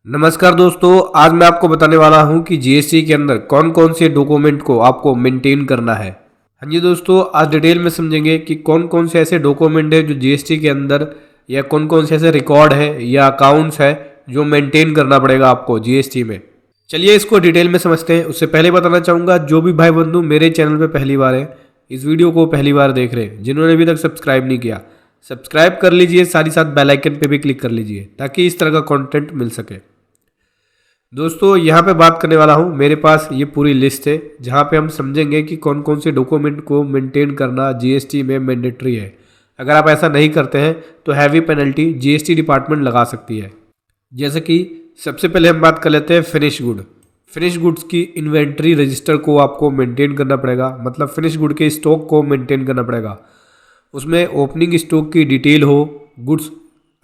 नमस्कार दोस्तों, आज मैं आपको बताने वाला हूं कि जीएसटी के अंदर कौन कौन से डॉक्यूमेंट को आपको मेंटेन करना है। हाँ जी दोस्तों, आज डिटेल में समझेंगे कि कौन कौन से ऐसे डॉक्यूमेंट है जो जीएसटी के अंदर या कौन कौन से ऐसे रिकॉर्ड है या अकाउंट्स है जो मेंटेन करना पड़ेगा आपको जीएसटी में। चलिए इसको डिटेल में समझते हैं। उससे पहले बताना चाहूँगा, जो भी भाई बंधु मेरे चैनल पर पहली बार है, इस वीडियो को पहली बार देख रहे हैं, जिन्होंने अभी तक सब्सक्राइब नहीं किया, सब्सक्राइब कर लीजिए, साथ ही साथ बेल आइकन पे भी क्लिक कर लीजिए ताकि इस तरह का कंटेंट मिल सके। दोस्तों यहाँ पे बात करने वाला हूँ, मेरे पास ये पूरी लिस्ट है जहाँ पे हम समझेंगे कि कौन कौन से डॉक्यूमेंट को मेंटेन करना जीएसटी में मैंडेटरी है। अगर आप ऐसा नहीं करते हैं तो हैवी पेनल्टी जीएसटी डिपार्टमेंट लगा सकती है। जैसे कि सबसे पहले हम बात कर लेते हैं फिनिश गुड। फिनिश गुड्स की इन्वेंट्री रजिस्टर को आपको मेंटेन करना पड़ेगा, मतलब फिनिश गुड के स्टॉक को मेंटेन करना पड़ेगा। उसमें ओपनिंग स्टॉक की डिटेल हो, गुड्स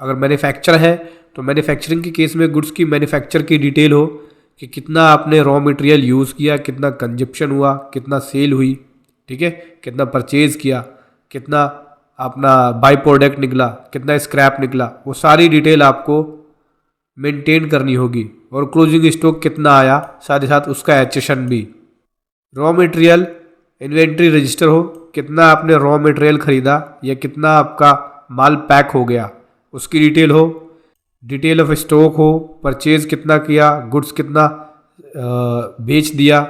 अगर मैन्युफैक्चर है तो मैन्युफैक्चरिंग के केस में गुड्स की मैन्युफैक्चर की डिटेल हो कि कितना आपने रॉ मटेरियल यूज़ किया, कितना कंजप्शन हुआ, कितना सेल हुई, ठीक है, कितना परचेज़ किया, कितना अपना बाई प्रोडक्ट निकला, कितना स्क्रैप निकला, वो सारी डिटेल आपको मेंटेन करनी होगी। और क्लोजिंग स्टॉक कितना आया, साथ ही साथ उसका एचएसएन भी। रॉ मटेरियल इन्वेंट्री रजिस्टर हो, कितना आपने रॉ मटेरियल ख़रीदा या कितना आपका माल पैक हो गया, उसकी डिटेल हो। डिटेल ऑफ स्टॉक हो, परचेज कितना किया, गुड्स कितना बेच दिया,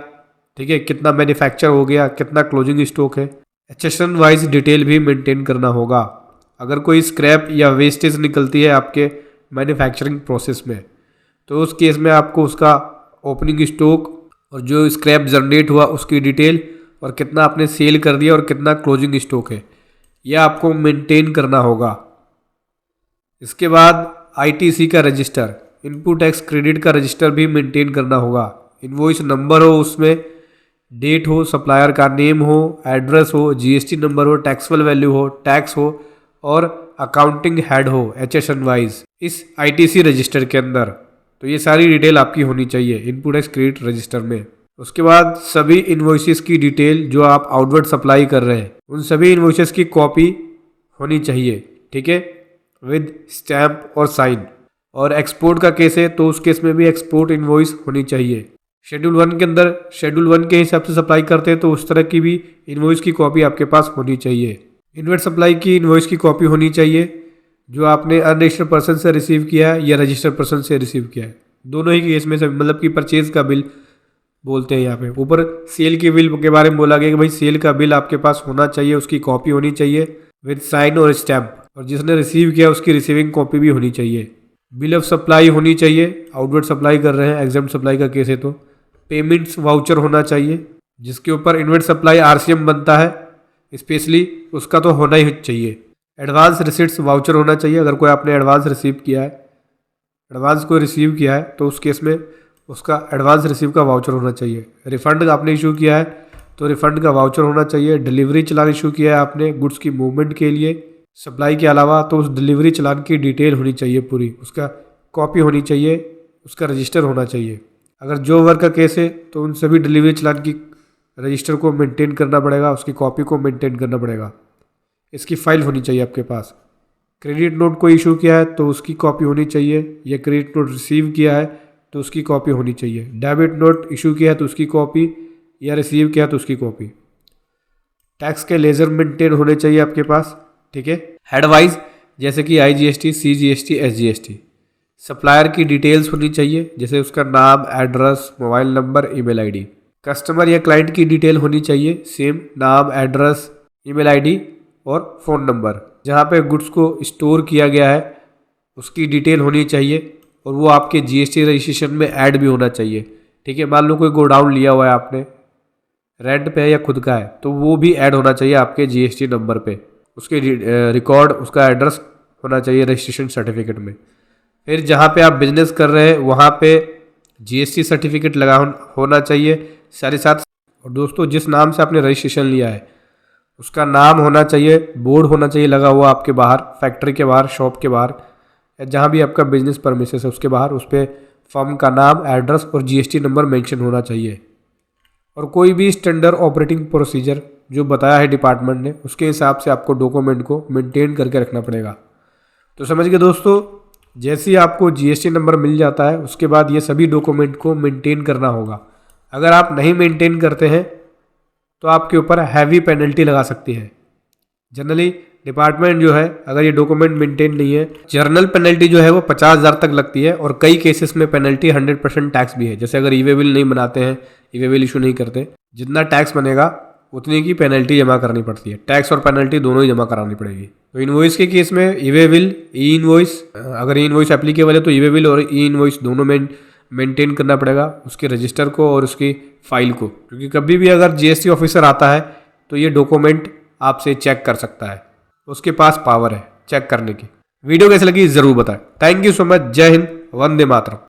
ठीक है, कितना मैन्युफैक्चर हो गया, कितना क्लोजिंग स्टॉक है। एचएसएन वाइज डिटेल भी मेंटेन करना होगा। अगर कोई स्क्रैप या वेस्टेज निकलती है आपके मैन्युफैक्चरिंग प्रोसेस में तो उस केस में आपको उसका ओपनिंग स्टॉक और जो स्क्रैप जनरेट हुआ उसकी डिटेल और कितना आपने सेल कर दिया और कितना क्लोजिंग स्टॉक है, यह आपको मेंटेन करना होगा। इसके बाद आईटीसी का रजिस्टर, इनपुट टैक्स क्रेडिट का रजिस्टर भी मेंटेन करना होगा। इनवॉइस नंबर हो, उसमें डेट हो, सप्लायर का नेम हो, एड्रेस हो, जीएसटी नंबर हो, टैक्सेबल वैल्यू हो, टैक्स हो और अकाउंटिंग हेड हो एचएसएन वाइज इस आईटीसी रजिस्टर के अंदर। तो ये सारी डिटेल आपकी होनी चाहिए इनपुट टैक्स क्रेडिट रजिस्टर में। उसके बाद सभी इन्वॉइसेस की डिटेल जो आप आउटवर्ड सप्लाई कर रहे हैं, उन सभी इन्वॉइसेस की कॉपी होनी चाहिए, ठीक है, विद स्टैम्प और साइन। और एक्सपोर्ट का केस है तो उस केस में भी एक्सपोर्ट इनवॉइस होनी चाहिए। शेड्यूल 1 के अंदर शेड्यूल 1 के हिसाब से सप्लाई करते हैं तो उस तरह की भी इनवॉइस की कॉपी आपके पास होनी चाहिए। इनवर्ट सप्लाई की इनवॉइस की कॉपी होनी चाहिए जो आपने अनरजिस्टर्ड पर्सन से रिसीव किया है या रजिस्टर्ड पर्सन से रिसीव किया है, दोनों ही केस में से, मतलब कि परचेज का बिल बोलते हैं यहाँ पे। ऊपर सेल के बिल के बारे में बोला गया कि भाई सेल का बिल आपके पास होना चाहिए, उसकी कॉपी होनी चाहिए विद साइन और स्टैम्प, और जिसने रिसीव किया उसकी रिसीविंग कॉपी भी होनी चाहिए। बिल ऑफ सप्लाई होनी चाहिए, आउटवर्ड सप्लाई कर रहे हैं, एग्जाम सप्लाई का केस है तो। पेमेंट्स वाउचर होना चाहिए, जिसके ऊपर इनवर्ट सप्लाई आरसीएम बनता है स्पेशली, उसका तो होना ही चाहिए। एडवांस रिसिट्स वाउचर होना चाहिए, अगर कोई आपने एडवांस रिसीव किया है, एडवांस को रिसीव किया है तो उस केस में उसका एडवांस रिसीव का वाउचर होना चाहिए। रिफंड आपने इशू किया है तो रिफंड का वाउचर होना चाहिए। डिलीवरी चलान इशू किया है आपने गुड्स की मूवमेंट के लिए सप्लाई के अलावा, तो उस डिलीवरी चलान की डिटेल होनी चाहिए पूरी, उसका कॉपी होनी चाहिए, उसका रजिस्टर होना चाहिए। अगर जो वर्क का केस है तो उन सभी डिलीवरी चलान की रजिस्टर को मेंटेन करना पड़ेगा, उसकी कॉपी को मेंटेन करना पड़ेगा, इसकी फाइल होनी चाहिए आपके पास। क्रेडिट नोट को इशू किया है तो उसकी कॉपी होनी चाहिए, या क्रेडिट नोट रिसीव किया है तो उसकी कॉपी होनी चाहिए। डेबिट नोट इशू किया है तो उसकी कॉपी, या रिसीव किया तो उसकी कॉपी। टैक्स के लेजर मेंटेन होने चाहिए आपके पास, ठीक है, हेड वाइज, जैसे कि आईजीएसटी, सीजीएसटी, एसजीएसटी। सप्लायर की डिटेल्स होनी चाहिए, जैसे उसका नाम, address, mobile number, email ID. Customer या क्लाइंट की डिटेल होनी चाहिए, सेम नाम, एड्रेस, ईमेल आईडी और फ़ोन नंबर। जहाँ पे गुड्स को स्टोर किया गया है उसकी डिटेल होनी चाहिए, और वो आपके जीएसटी रजिस्ट्रेशन में ऐड भी होना चाहिए, ठीक है। मान लो कोई गोडाउन लिया हुआ है आपने, रेंट पे है या खुद का है, तो वो भी ऐड होना चाहिए आपके जीएसटी नंबर पे, उसके रिकॉर्ड, उसका एड्रेस होना चाहिए रजिस्ट्रेशन सर्टिफिकेट में। फिर जहाँ पे आप बिजनेस कर रहे हैं वहाँ पे जीएसटी सर्टिफिकेट लगा होना चाहिए साथ ही साथ। और दोस्तों जिस नाम से आपने रजिस्ट्रेशन लिया है उसका नाम होना चाहिए, बोर्ड होना चाहिए लगा हुआ आपके बाहर, फैक्ट्री के बाहर, शॉप के बाहर, या जहाँ भी आपका बिजनेस परमिसेस है उसके बाहर, उस पर फर्म का नाम, एड्रेस और जीएसटी नंबर मेंशन होना चाहिए। और कोई भी स्टैंडर्ड ऑपरेटिंग प्रोसीजर जो बताया है डिपार्टमेंट ने, उसके हिसाब से आपको डॉक्यूमेंट को मेंटेन करके रखना पड़ेगा। तो समझ गए दोस्तों, जैसे ही आपको जीएसटी नंबर मिल जाता है उसके बाद ये सभी डॉक्यूमेंट को मेंटेन करना होगा। अगर आप नहीं मेंटेन करते हैं तो आपके ऊपर हैवी पेनल्टी लगा सकती है। जनरली डिपार्टमेंट जो है अगर ये डॉक्यूमेंट मेंटेन नहीं है, जर्नल पेनल्टी जो है वो 50,000 तक लगती है और कई केसेस में पेनल्टी 100% टैक्स भी है। जैसे अगर ई वे बिल नहीं बनाते हैं, ई वे बिल इशू नहीं करते, जितना टैक्स बनेगा उतनी की पेनल्टी जमा करनी पड़ती है। टैक्स और पेनल्टी दोनों ही जमा करानी पड़ेगी। तो इनवॉइस के केस में ई वे बिल, ई इनवॉइस, अगर ई इनवॉइस एप्लीकेबल है तो ई वे बिल और ई इनवॉइस दोनों में मेंटेन करना पड़ेगा, उसके रजिस्टर को और उसकी फाइल को। क्योंकि कभी भी अगर जीएसटी ऑफिसर आता है तो ये डॉक्यूमेंट आपसे चेक कर सकता है, उसके पास पावर है चेक करने की। वीडियो कैसी लगी ज़रूर बताएं। Thank you so much. जय हिंद, वंदे मातरम।